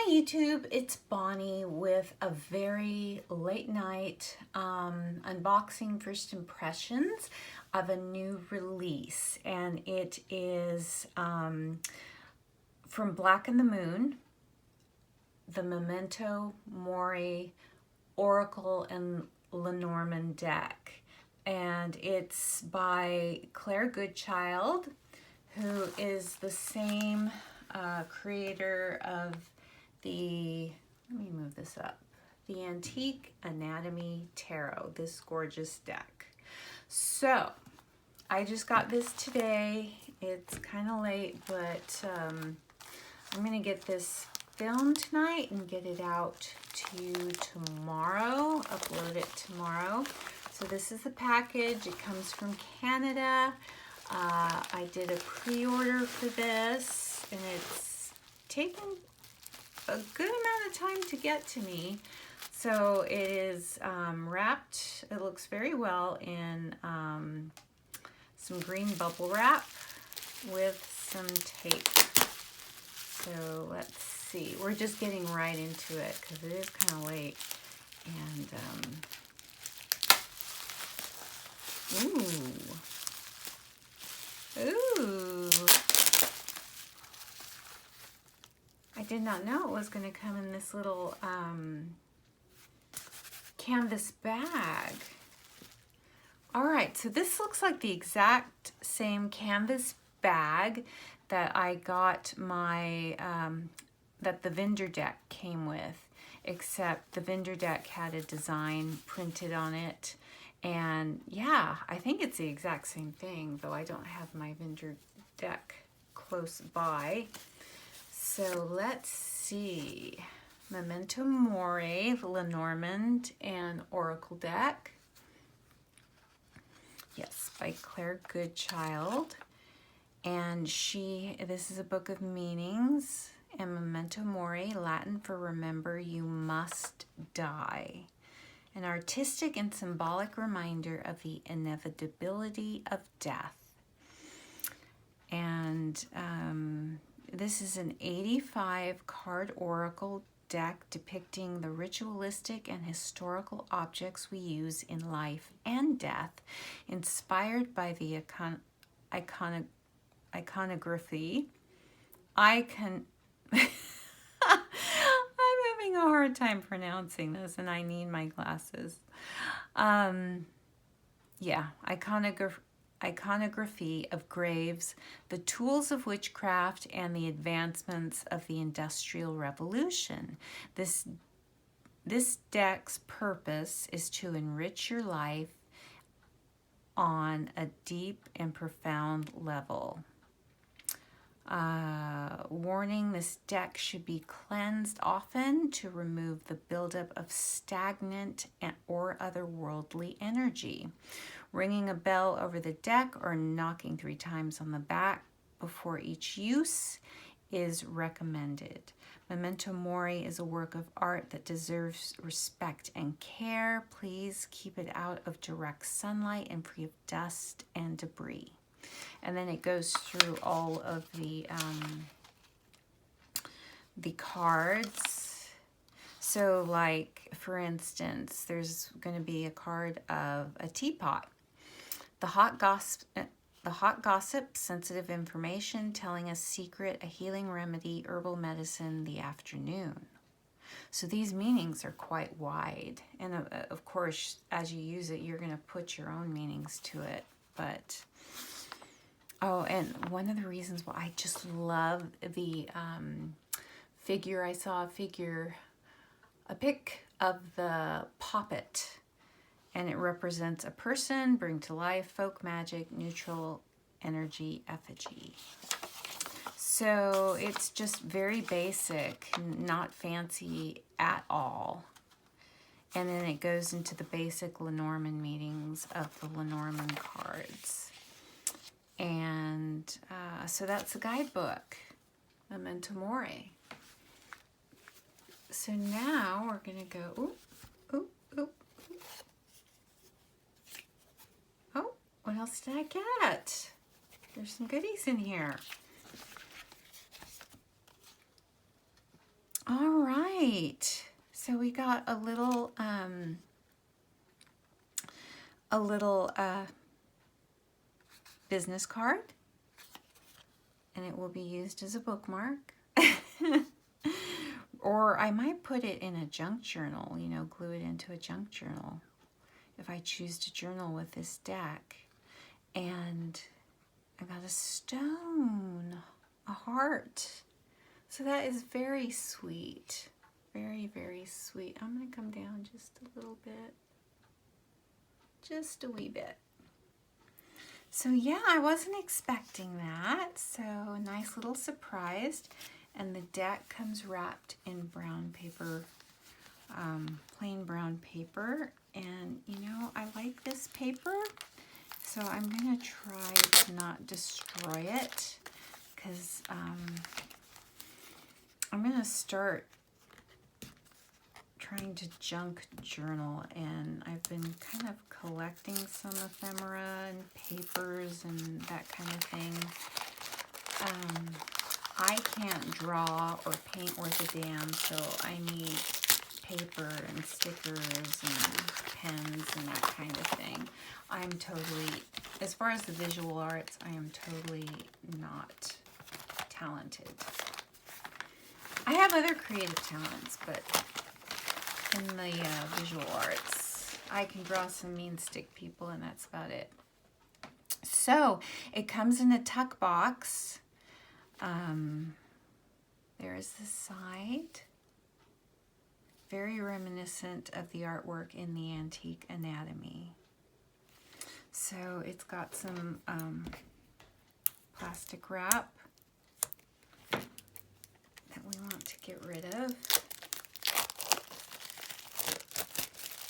YouTube, it's Bonnie with a very late night unboxing first impressions of a new release, and it is from Black and the Moon, the Memento Mori Oracle and Lenormand deck, and it's by Claire Goodchild, who is the same creator of the, let me move this up, the Antique Anatomy Tarot, this gorgeous deck. So I just got this today. It's kind of late, but I'm gonna get this filmed tonight and get it out to you tomorrow, upload it tomorrow. So this is the package. It comes from Canada. I did a pre-order for this, and it's taken a good amount of time to get to me. So it is wrapped, it looks very well in some green bubble wrap with some tape. So let's see, we're just getting right into it because it is kind of late. And ooh, I did not know it was going to come in this little canvas bag. All right, so this looks like the exact same canvas bag that I got my, that the vendor deck came with, except the vendor deck had a design printed on it. And yeah, I think it's the exact same thing, though I don't have my vendor deck close by. So let's see. Memento Mori Lenormand and Oracle deck. Yes, by Claire Goodchild. And this is a book of meanings. And Memento Mori, Latin for remember, you must die. An artistic and symbolic reminder of the inevitability of death. And this is an 85 card oracle deck depicting the ritualistic and historical objects we use in life and death, inspired by the iconography. I'm having a hard time pronouncing this, and I need my glasses. Yeah, iconography of graves, the tools of witchcraft, and the advancements of the Industrial Revolution. This deck's purpose is to enrich your life on a deep and profound level. Warning, this deck should be cleansed often to remove the buildup of stagnant or otherworldly energy. Ringing a bell over the deck or knocking 3 times on the back before each use is recommended. Memento Mori is a work of art that deserves respect and care. Please keep it out of direct sunlight and free of dust and debris. And then it goes through all of the cards. So like, for instance, there's going to be a card of a teapot. The hot gossip, sensitive information, telling a secret, a healing remedy, herbal medicine, the afternoon. So these meanings are quite wide. And of course, as you use it, you're going to put your own meanings to it. But oh, and one of the reasons why I just love the figure, I saw a pic of the poppet, and it represents a person, bring to life, folk magic, neutral energy, effigy. So it's just very basic, not fancy at all. And then it goes into the basic Lenormand meanings of the Lenormand cards. And so that's the guidebook, Memento Mori. So now we're going to go, oh, what else did I get? There's some goodies in here. All right. So we got a little business card, and it will be used as a bookmark. Or I might put it in a junk journal, you know, glue it into a junk journal if I choose to journal with this deck. And I got a stone, a heart. So that is very sweet. Very, very sweet. I'm going to come down just a little bit. Just a wee bit. So yeah, I wasn't expecting that. So nice little surprise. And the deck comes wrapped in brown paper, plain brown paper. And you know, I like this paper. So I'm going to try to not destroy it, because I'm going to start trying to junk journal, and I've been kind of collecting some ephemera and papers and that kind of thing. I can't draw or paint worth a damn, so I need paper and stickers and pens and that kind of thing. I'm totally, as far as the visual arts, I am totally not talented. I have other creative talents, but in the visual arts, I can draw some mean stick people, and that's about it. So it comes in a tuck box. There's the side. Very reminiscent of the artwork in the Antique Anatomy. So it's got some plastic wrap that we want to get rid of.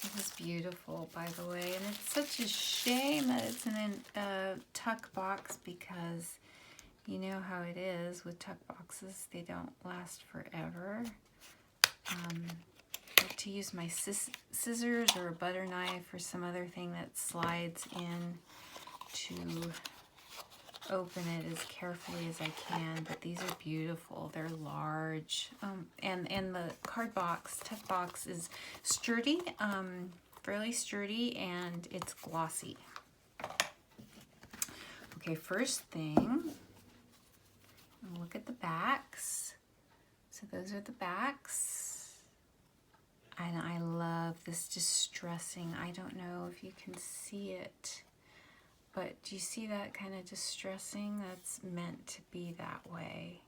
This is beautiful, by the way, and it's such a shame that it's in a tuck box, because you know how it is with tuck boxes, they don't last forever. I like to use my scissors or a butter knife or some other thing that slides in to open it as carefully as I can. But these are beautiful. They're large. And the card box, tuck box, is sturdy, fairly sturdy, and it's glossy. Okay, first thing, look at the backs. So those are the backs. And I love this distressing. I don't know if you can see it, but do you see that kind of distressing? That's meant to be that way.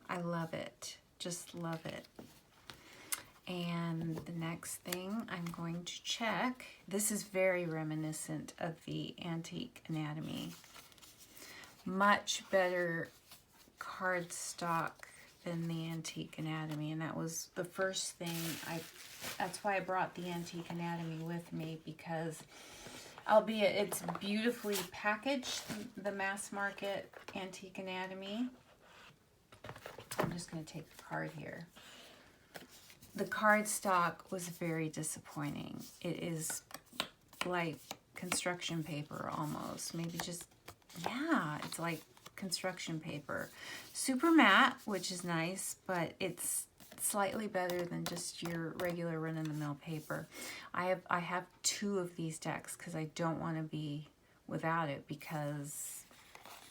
I love it. Just love it. And the next thing I'm going to check, this is very reminiscent of the Antique Anatomy. Much better cardstock than the Antique Anatomy, and that was the first thing that's why I brought the Antique Anatomy with me, because albeit it's beautifully packaged, the mass market Antique Anatomy. I'm just going to take the card here. The cardstock was very disappointing. It is like construction paper almost, maybe just, yeah, it's like construction paper. Super matte, which is nice, but it's slightly better than just your regular run-of-the-mill paper. I have two of these decks because I don't want to be without it, because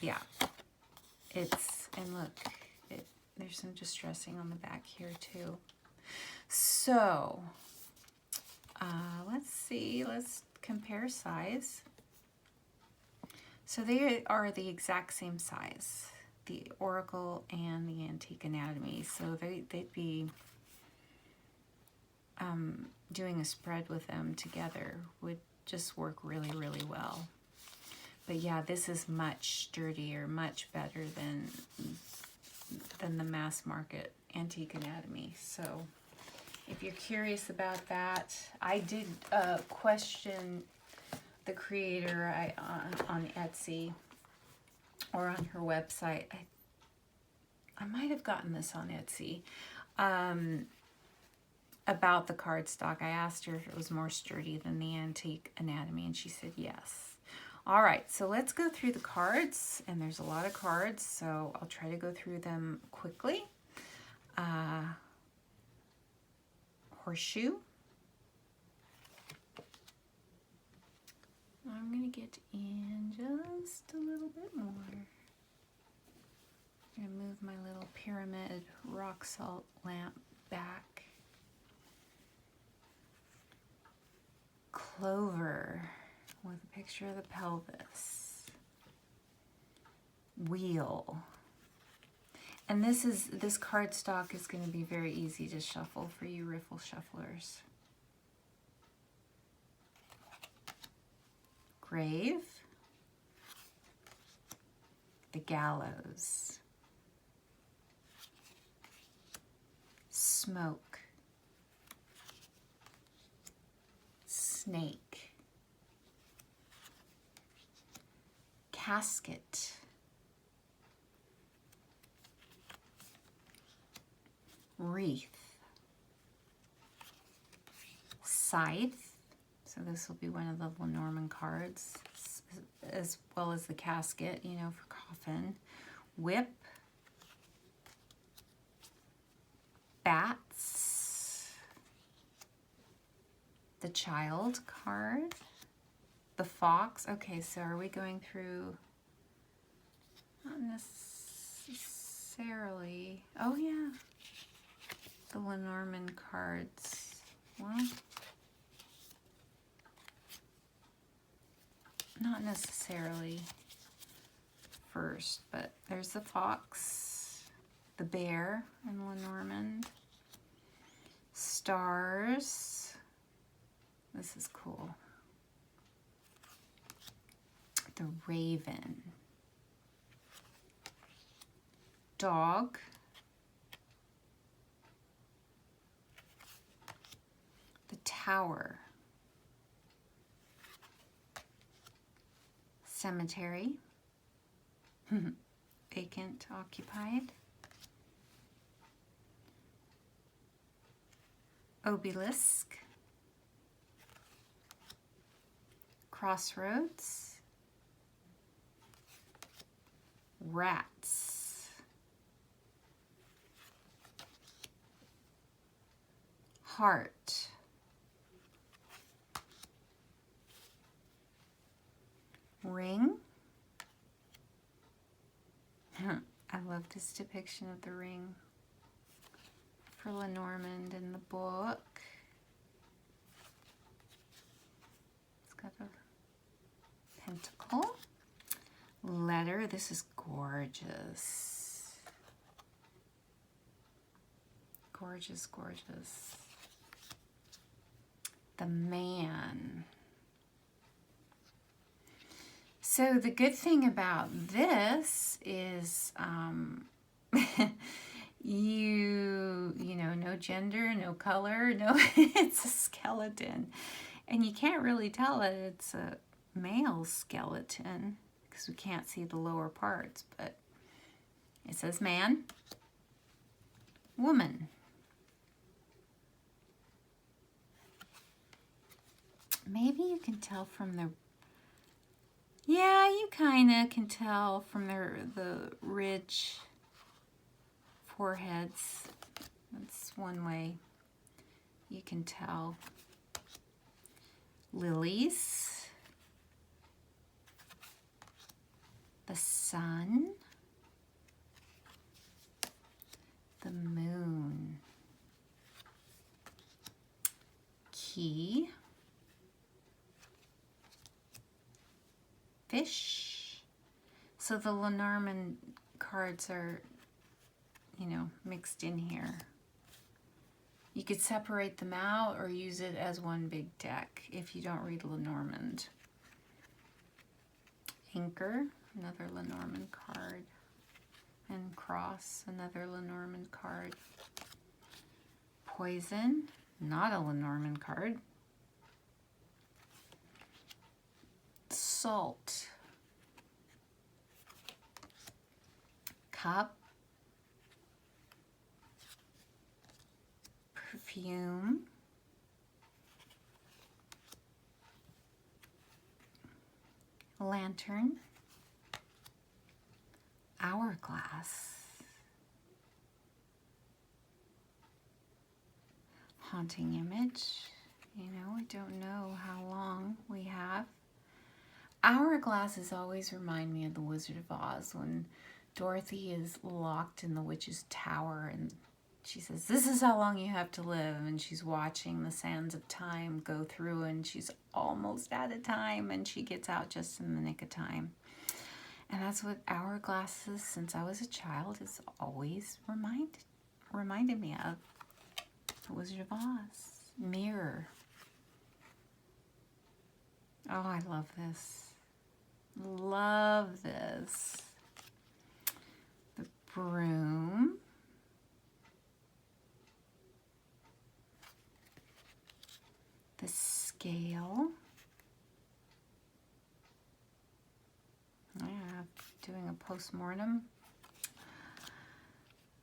yeah, it's, and look, there's some distressing on the back here too. So let's see, let's compare size. So they are the exact same size, the Oracle and the Antique Anatomy. So they'd be doing a spread with them together would just work really, really well. But yeah, this is much sturdier, much better than the mass market Antique Anatomy. So if you're curious about that, I did question the creator on Etsy or on her website. I might have gotten this on Etsy about the cardstock. I asked her if it was more sturdy than the Antique Anatomy, and she said yes. All right, so let's go through the cards, and there's a lot of cards, so I'll try to go through them quickly. horseshoe. I'm going to get in just a little bit more. I'm going to move my little pyramid rock salt lamp back. Clover with a picture of the pelvis. Wheel. And this cardstock is going to be very easy to shuffle for you riffle shufflers. Grave. The gallows. Smoke. Snake. Casket. Wreath. Scythe. So this will be one of the Lenormand cards, as well as the casket, you know, for coffin. Whip. Bats. The child card. The fox. Okay, so are we going through? Not necessarily. Oh, yeah. The Lenormand cards. Well, not necessarily first, but there's the fox, the bear in Lenormand, stars. This is cool. The raven, dog, the tower, cemetery, vacant, occupied, obelisk, crossroads, rats, heart, ring. I love this depiction of the ring for Lenormand in the book. It's got a pentacle. Letter. This is gorgeous. Gorgeous, gorgeous. The man. So the good thing about this is you know, no gender, no color, no, it's a skeleton. And you can't really tell that it's a male skeleton because we can't see the lower parts, but it says man, woman. Maybe you can tell from the, yeah, you kind of can tell from the ridge foreheads. That's one way you can tell. Lilies. The sun. The moon. Key. Fish. So the Lenormand cards are, you know, mixed in here. You could separate them out or use it as one big deck if you don't read Lenormand. Anchor, another Lenormand card. And cross, another Lenormand card. Poison, not a Lenormand card. Salt. Cup. Perfume. Lantern. Hourglass. haunting image. You know, I don't know how long we have. Hourglasses always remind me of the Wizard of Oz when Dorothy is locked in the witch's tower and she says, "This is how long you have to live," and she's watching the sands of time go through and she's almost out of time and she gets out just in the nick of time. And that's what hourglasses, since I was a child, has always reminded me of. The Wizard of Oz. Mirror. Oh, I love this. Love this. The broom. The scale. Yeah, doing a post-mortem.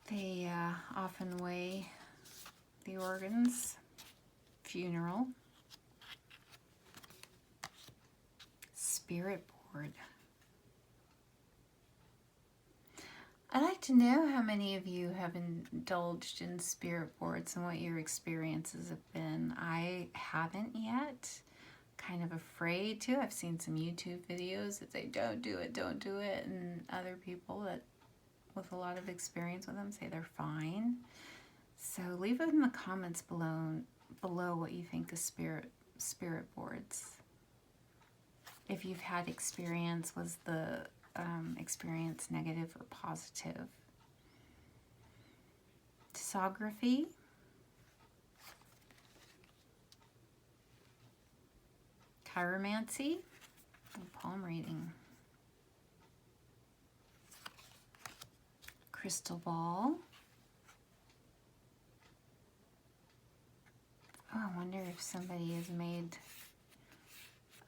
They often weigh the organs. Funeral. Spirit board. I'd like to know how many of you have indulged in spirit boards and what your experiences have been. I haven't yet. Kind of afraid to. I've seen some YouTube videos that say don't do it, and other people that with a lot of experience with them say they're fine. So leave it in the comments below what you think of spirit boards. If you've had experience, was the experience negative or positive? Discography. Chiromancy. And palm reading. Crystal ball. Oh, I wonder if somebody has made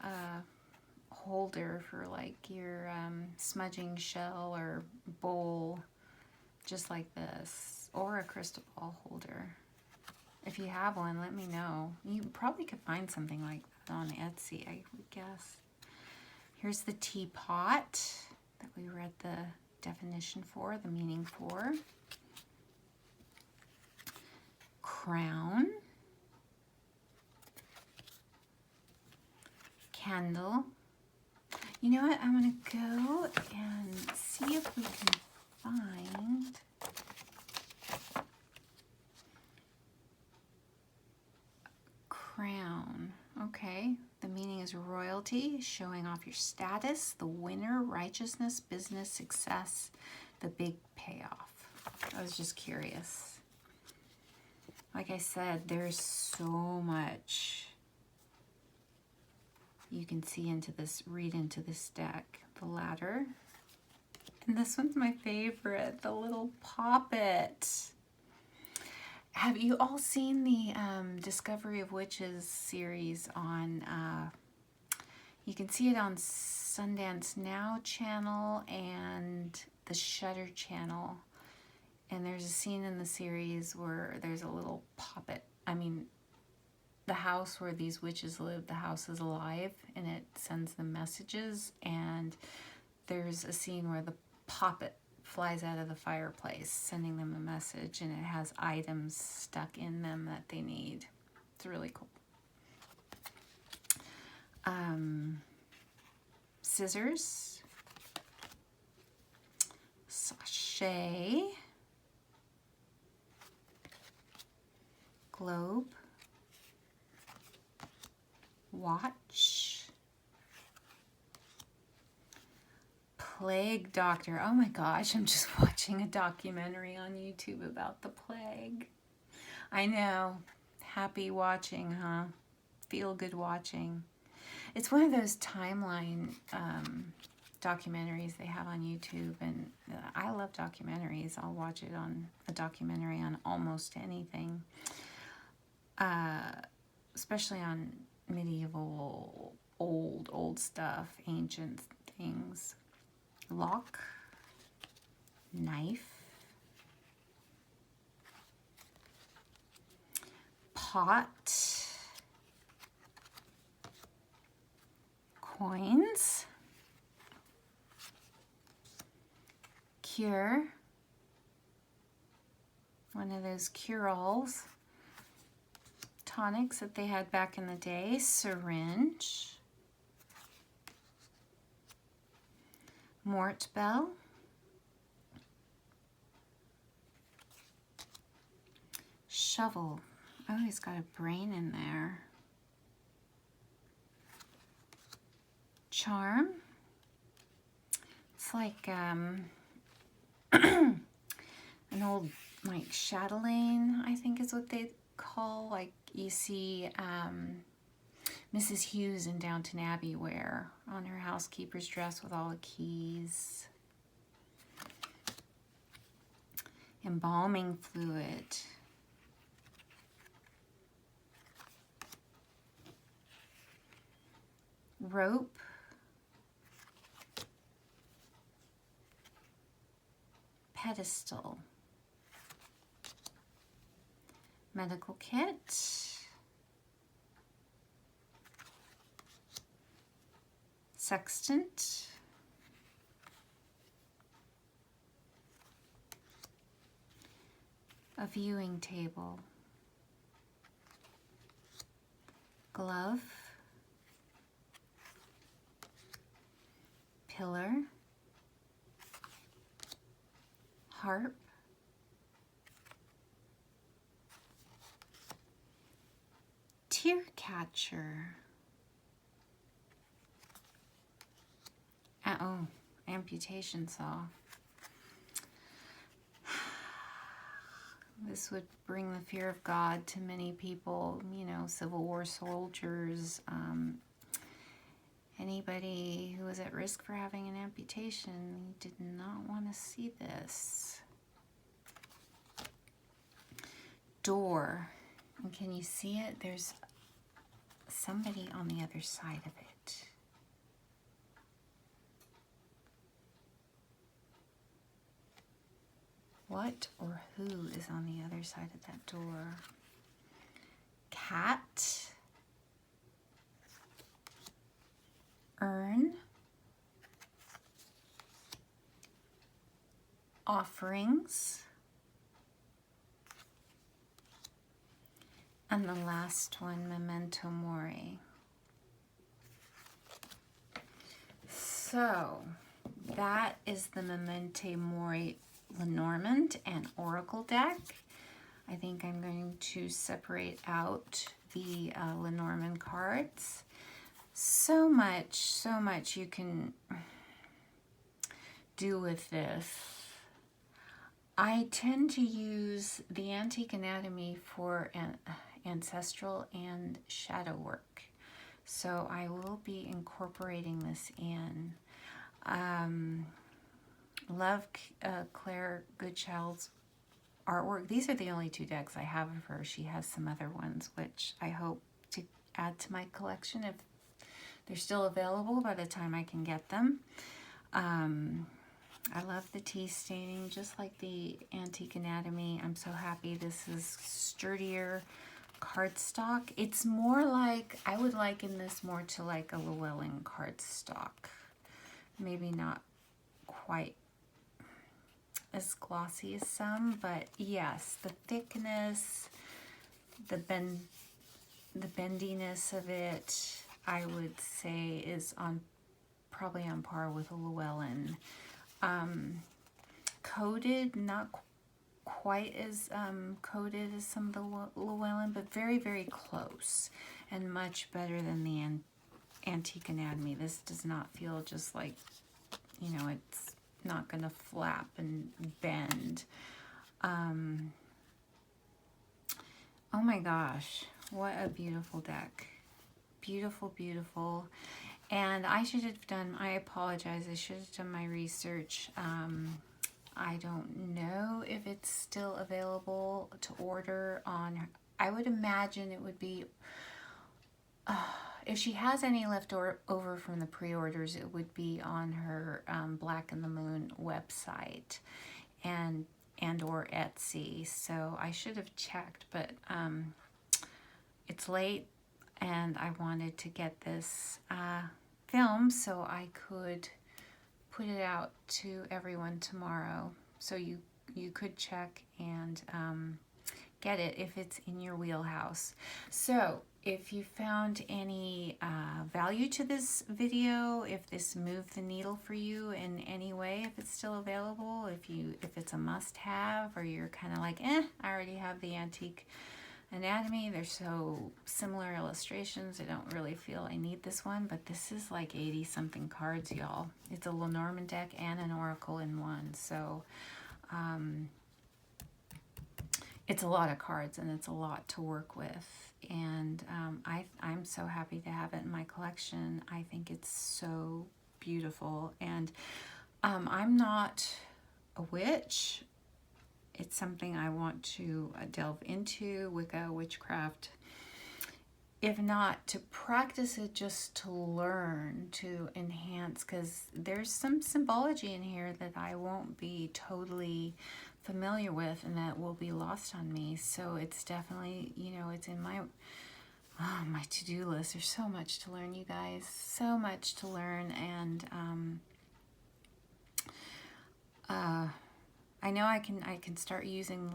a holder for like your smudging shell or bowl, just like this, or a crystal ball holder. If you have one, let me know. You probably could find something like that on Etsy, I would guess. Here's the teapot that we read the definition for, the meaning for. Crown. Candle. You know what? I'm going to go and see if we can find crown. Okay. The meaning is royalty, showing off your status, the winner, righteousness, business, success, the big payoff. I was just curious. Like I said, there's so much you can see into this, read into this deck. The ladder. And this one's my favorite, the little poppet. Have you all seen the Discovery of Witches series on, you can see it on Sundance Now channel and the Shudder channel. And there's a scene in the series where there's a little poppet. I mean, the house where these witches live, the house is alive and it sends them messages, and there's a scene where the poppet flies out of the fireplace sending them a message, and it has items stuck in them that they need. It's really cool. Scissors, sachet, globe, watch, plague doctor. Oh my gosh, I'm just watching a documentary on YouTube about the plague. I know. Happy watching, huh? Feel good watching. It's one of those timeline documentaries they have on YouTube, and I love documentaries. I'll watch it on a documentary on almost anything, especially on medieval, old stuff, ancient things. Lock, knife, pot, coins, cure, one of those cure-alls, tonics that they had back in the day. Syringe. Mort Bell. Shovel. Oh, he's got a brain in there. Charm. It's like an old, like, chatelaine, I think is what they call, like, you see Mrs. Hughes in Downton Abbey wear on her housekeeper's dress with all the keys. Embalming fluid. Rope. Pedestal. Medical kit. Sextant. A viewing table. Glove. Pillar. Harp. Tear catcher. Oh, amputation saw. This would bring the fear of God to many people, you know, Civil War soldiers, anybody who was at risk for having an amputation did not want to see this. Door. And can you see it? There's somebody on the other side of it. What or who is on the other side of that door? Cat. Urn. Offerings. And the last one, Memento Mori. So that is the Memento Mori Lenormand and Oracle deck. I think I'm going to separate out the Lenormand cards. So much you can do with this. I tend to use the Antique Anatomy for ancestral and shadow work. So I will be incorporating this in. Love Claire Goodchild's artwork. These are the only two decks I have of her. She has some other ones, which I hope to add to my collection if they're still available by the time I can get them. I love the tea staining, just like the Antique Anatomy. I'm so happy this is sturdier cardstock. It's more like, I would liken this more to like a Llewellyn cardstock. Maybe not quite as glossy as some, but yes, the thickness, the bendiness of it, I would say is probably on par with a Llewellyn. Coated, not quite as coated as some of the Llewellyn, but very, very close and much better than the Antique Anatomy. This does not feel just like, you know, it's not going to flap and bend. Oh my gosh, what a beautiful deck. Beautiful, beautiful. And I should have done, I apologize, I should have done my research. I don't know if it's still available to order on, I would imagine it would be, if she has any left over from the pre-orders, it would be on her Black and the Moon website and or Etsy. So I should have checked, but it's late and I wanted to get this film so I could put it out to everyone tomorrow. So you could check and get it if it's in your wheelhouse. So if you found any value to this video, if this moved the needle for you in any way, if it's still available, if it's a must-have, or you're kind of like, I already have the Antique Anatomy, they're so similar illustrations, I don't really feel I need this one, but this is like 80 something cards, y'all. It's a Lenormand deck and an Oracle in one, so it's a lot of cards and it's a lot to work with, and I'm so happy to have it in my collection. I think it's so beautiful, and I'm not a witch. It's something I want to delve into, Wicca, witchcraft. If not to practice it, just to learn, to enhance, because there's some symbology in here that I won't be totally familiar with and that will be lost on me. So it's definitely, you know, it's in my my to-do list. There's so much to learn, you guys, so much to learn, and I know I can start using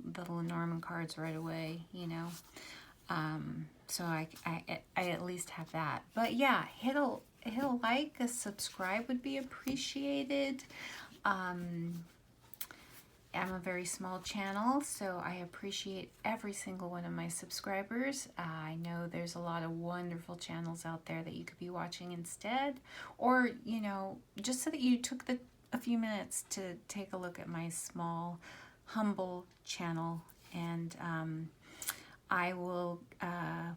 the Lenormand cards right away, you know. So I at least have that. But yeah, hit a like, a subscribe would be appreciated. I'm a very small channel, so I appreciate every single one of my subscribers. I know there's a lot of wonderful channels out there that you could be watching instead, or, you know, just so that you took a few minutes to take a look at my small, humble channel. And I will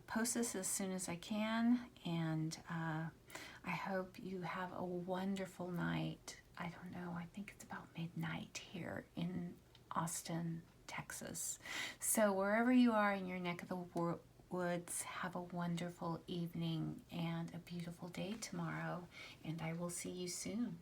post this as soon as I can, and I hope you have a wonderful night. I don't know, I think it's about midnight here in Austin, Texas. So wherever you are in your neck of the woods, have a wonderful evening and a beautiful day tomorrow, and I will see you soon.